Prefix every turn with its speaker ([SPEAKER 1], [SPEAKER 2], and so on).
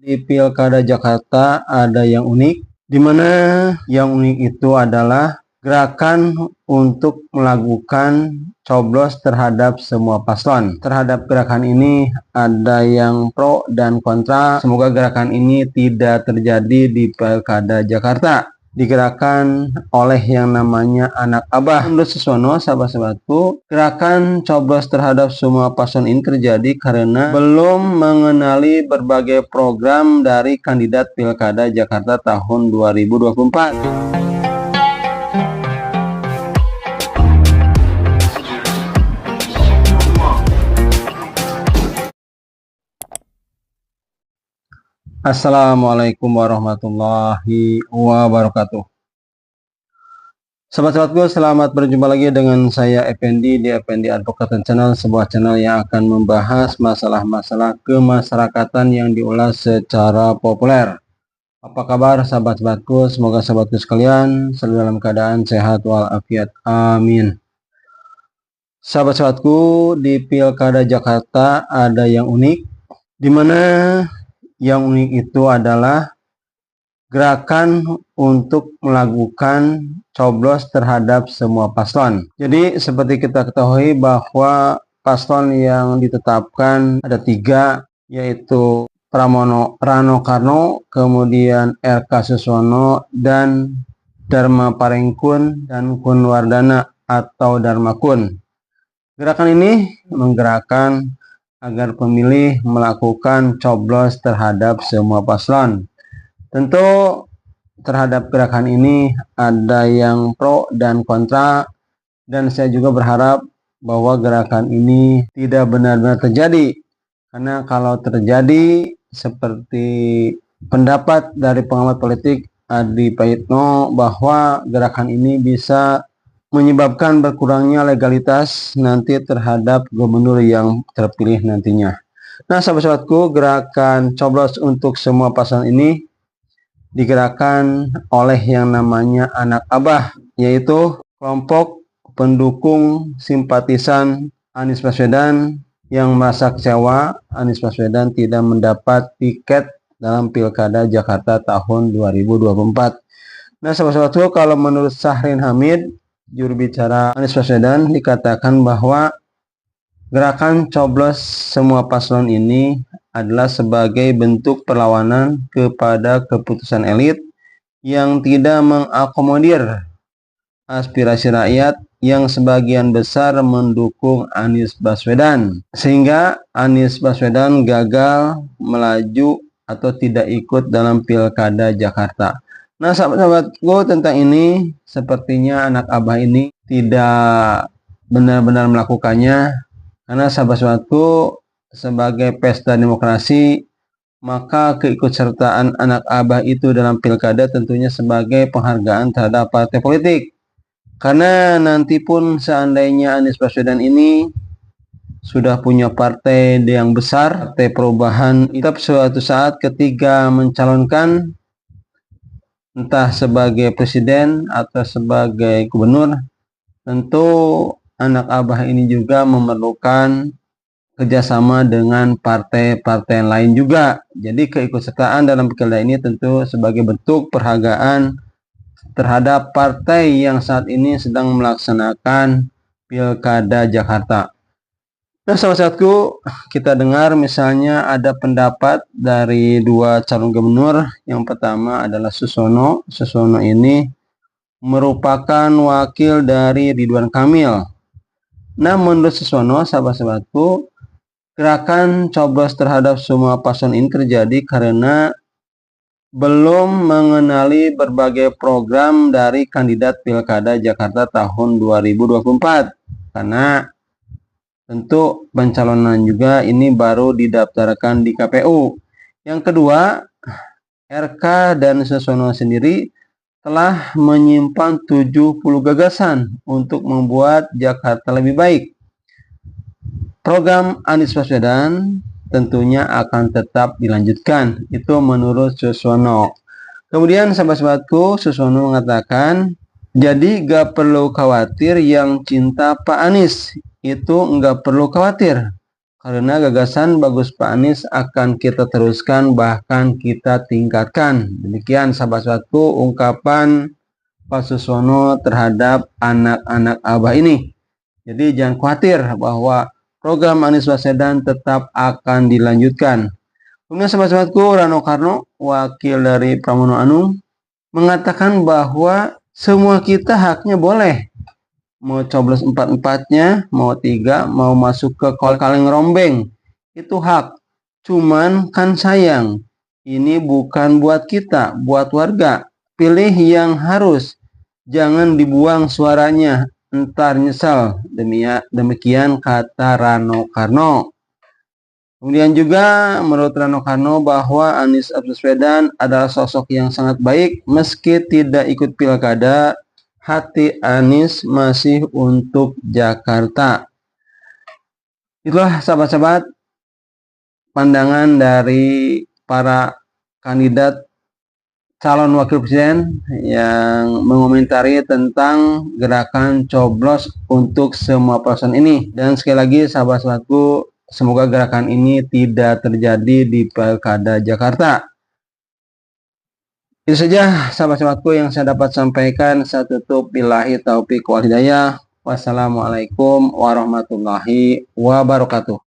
[SPEAKER 1] Di Pilkada Jakarta ada yang unik, di mana yang unik itu adalah gerakan untuk melakukan coblos terhadap semua paslon. Terhadap gerakan ini ada yang pro dan kontra. Semoga gerakan ini tidak terjadi di Pilkada Jakarta. Digerakkan oleh yang namanya Anak Abah. Menurut Suswono, sahabat-sahabatku, gerakan coblos terhadap semua paslon ini terjadi karena belum mengenali berbagai program dari kandidat Pilkada Jakarta tahun 2024. Assalamualaikum warahmatullahi wabarakatuh. Sahabat-sahabatku, selamat berjumpa lagi dengan saya Effendi di Effendi Advocate Channel, sebuah channel yang akan membahas masalah-masalah kemasyarakatan yang diulas secara populer. Apa kabar sahabat-sahabatku? Semoga sahabatku sekalian selalu dalam keadaan sehat walafiat. Amin. Sahabat-sahabatku, di Pilkada Jakarta ada yang unik, di mana yang unik itu adalah gerakan untuk melakukan coblos terhadap semua paslon. Jadi seperti kita ketahui bahwa paslon yang ditetapkan ada 3, yaitu Pramono Rano Karno, kemudian R.K. Suswono, dan Dharma Parengkun dan Kun Wardana atau Dharma Kun. Gerakan ini menggerakkan agar pemilih melakukan coblos terhadap semua paslon. Tentu terhadap gerakan ini ada yang pro dan kontra, dan saya juga berharap bahwa gerakan ini tidak benar-benar terjadi. Karena kalau terjadi seperti pendapat dari pengamat politik Adi Praitno bahwa gerakan ini bisa menyebabkan berkurangnya legalitas nanti terhadap gubernur yang terpilih nantinya. Nah, sahabat-sahabatku, gerakan coblos untuk semua paslon ini digerakkan oleh yang namanya Anak Abah, yaitu kelompok pendukung simpatisan Anies Baswedan yang merasa kecewa Anies Baswedan tidak mendapat tiket dalam Pilkada Jakarta tahun 2024. Nah, sahabat-sahabatku, kalau menurut Syahrin Hamid, juru bicara Anies Baswedan, dikatakan bahwa gerakan coblos semua paslon ini adalah sebagai bentuk perlawanan kepada keputusan elit yang tidak mengakomodir aspirasi rakyat yang sebagian besar mendukung Anies Baswedan, sehingga Anies Baswedan gagal melaju atau tidak ikut dalam Pilkada Jakarta. Nah, sahabat-sahabatku, tentang ini sepertinya Anak Abah ini tidak benar-benar melakukannya, karena sahabat-sahabatku, sebagai pesta demokrasi, maka keikutsertaan Anak Abah itu dalam pilkada tentunya sebagai penghargaan terhadap partai politik. Karena nanti pun seandainya Anies Baswedan ini sudah punya partai yang besar, Partai Perubahan, tetap suatu saat ketika mencalonkan entah sebagai presiden atau sebagai gubernur, tentu Anak Abah ini juga memerlukan kerjasama dengan partai-partai lain juga. Jadi keikutsertaan dalam pilkada ini tentu sebagai bentuk penghargaan terhadap partai yang saat ini sedang melaksanakan Pilkada Jakarta. Nah, sahabat-sahabatku, kita dengar misalnya ada pendapat dari 2 calon gubernur. Yang pertama adalah Suswono. Suswono ini merupakan wakil dari Ridwan Kamil. Nah, menurut Suswono, sahabat-sahabatku, gerakan coblos terhadap semua paslon ini terjadi karena belum mengenali berbagai program dari kandidat Pilkada Jakarta tahun 2024. Karena tentu pencalonan juga ini baru didaftarkan di KPU. Yang kedua, RK dan Suswono sendiri telah menyimpan 70 gagasan untuk membuat Jakarta lebih baik. Program Anies Baswedan tentunya akan tetap dilanjutkan. Itu menurut Suswono. Kemudian sahabat-sahabatku, Suswono mengatakan, jadi gak perlu khawatir yang cinta Pak Anies. Itu nggak perlu khawatir. Karena gagasan bagus Pak Anies akan kita teruskan, bahkan kita tingkatkan. Demikian sahabat-sahabatku ungkapan Pak Suswono terhadap anak-anak Abah ini. Jadi jangan khawatir bahwa program Anies Baswedan tetap akan dilanjutkan. Kemudian sahabat-sahabatku, Rano Karno, wakil dari Pramono Anung, mengatakan bahwa semua kita haknya boleh. Mau coblos 4-4-nya, mau 3, mau masuk ke kaleng rombeng. Itu hak. Cuman kan sayang, ini bukan buat kita, buat warga. Pilih yang harus. Jangan dibuang suaranya, entar nyesal. Demikian kata Rano Karno. Kemudian juga menurut Rano Karno bahwa Anies Baswedan adalah sosok yang sangat baik meski tidak ikut pilkada. Hati Anies masih untuk Jakarta. Itulah sahabat-sahabat pandangan dari para kandidat calon wakil presiden yang mengomentari tentang gerakan coblos untuk semua paslon ini. Dan sekali lagi sahabat-sahabatku, semoga gerakan ini tidak terjadi di Pilkada Jakarta. Itu saja sahabat-sahabatku yang saya dapat sampaikan. Saya tutup billahi taufiq wal hidayah. Wassalamualaikum warahmatullahi wabarakatuh.